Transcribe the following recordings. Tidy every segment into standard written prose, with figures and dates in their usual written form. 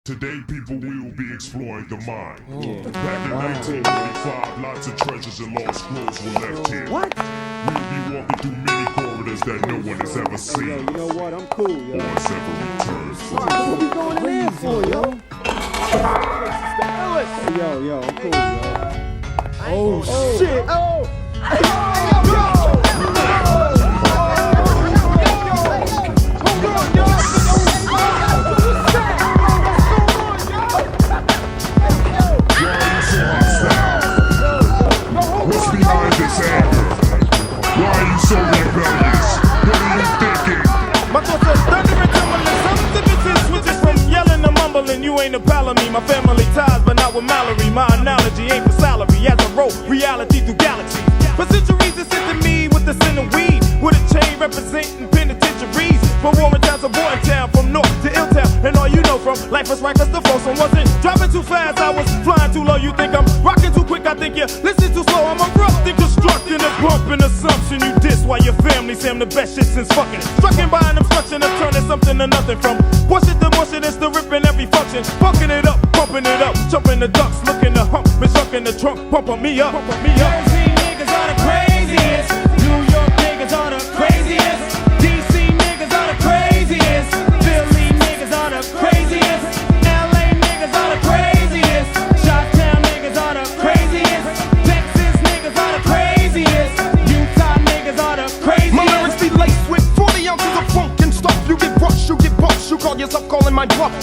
Today people will be exploring the mind. Back in 1985, lots of treasures and lost scrolls were left here. What? We'll be walking through many corridors that no one has ever seen. Yo, you know what? I'm cool, yo. Or has ever returned from. What we going in there for, yo? Yo, I'm cool, yo. Oh, shit. Oh. What's behind this anger? Why are you so rebellious? What are you thinking? My thoughts are thunder and tumbling. Some differences switches from yelling to mumbling. You ain't a pal of me. My family ties, but not with Mallory. My analogy ain't for salary. As I roll reality through galaxies. For centuries, it sent to me with the sin of weed. With a chain representing penitentiaries. From Warren Town to Boytown Town, from North to Illtown. And all you know from life was right, cause the first one wasn't driving too fast. I was flying too low. You think I'm rocking too quick? I think you listen too slow. I'm erupting, constructing a bumping assumption. You diss while your family say I'm the best shit since fucking. Strucking by an obstruction of turning something to nothing. From push it to mush it, it's the ripping every function. Funking it up, pumping it up, jumping the ducks, looking the hump, been stuck in the trunk, pumping me up, pumping me up. Jersey niggas are the craziest. New York niggas are the craziest. DC niggas are the craziest. Philly niggas are the craziest. LA niggas are the craziest. Chi-Town niggas are the craziest. Texas niggas are the craziest. Utah niggas are the craziest. My lyrics be laced with 40 ounces of funk and stuff. You get rushed, you get bucked. You call yourself calling my bluff.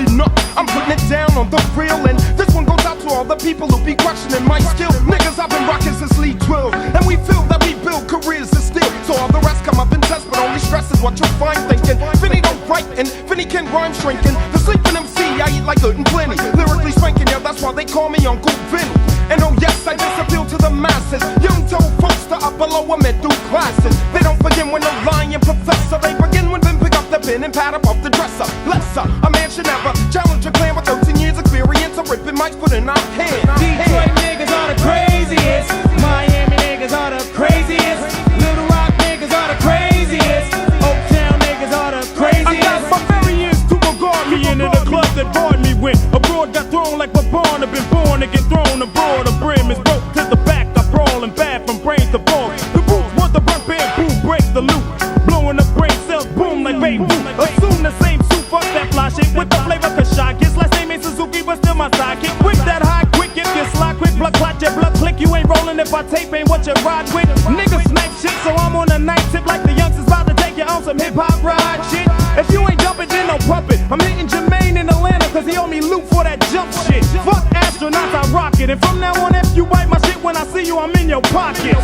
Enough. I'm putting it down on the real, and this one goes out to all the people who be questioning my skill. Niggas, I've been rocking since Lee 12, and we feel that we build careers and still. So all the rest come up and test, but only stress is what you'll find thinking. Vinny don't write, and Vinny can rhyme shrinking. The sleeping MC, I eat like good and plenty. Lyrically spanking, yeah, that's why they call me Uncle Vinny. And oh yes, I just appeal to the masses. Young told folks to upper lower middle classes. They don't begin with no lying professor. They begin when them pick up the pen and pad up off the dresser. Lesser, a man should never challenge a clan with 13 years experience of ripping mics put in our hand. Detroit niggas are the craziest. Miami niggas are the craziest. Little Rock niggas are the craziest. Oaktown niggas are the craziest. I got barbarians to regard me into the club that barred me when abroad got thrown like a barn. I've been born to get thrown abroad. The brim is broke to the back. I brawl and bad from brains to bones. The boots want the burnt bamboo, break the loop. Blowing up brain cells, boom like baby. Assume the same suit, fuck that fly shit with the flavor Kashai. Kiss like same ain't Suzuki, but still my sidekick. Quick that high, quick, if you slide quick, blood clot your blood click. You ain't rolling if I tape ain't what you ride with. Niggas snipe shit, so I'm on a night tip like the youngsters about to take you on some hip hop ride shit. If you ain't jumping, then don't pump it. I'm hitting Jermaine in Atlanta, cause he owe me loot for that jump shit. Fuck astronauts, I rock it. And from now on, if you bite my shit when I see you, I'm in your pocket.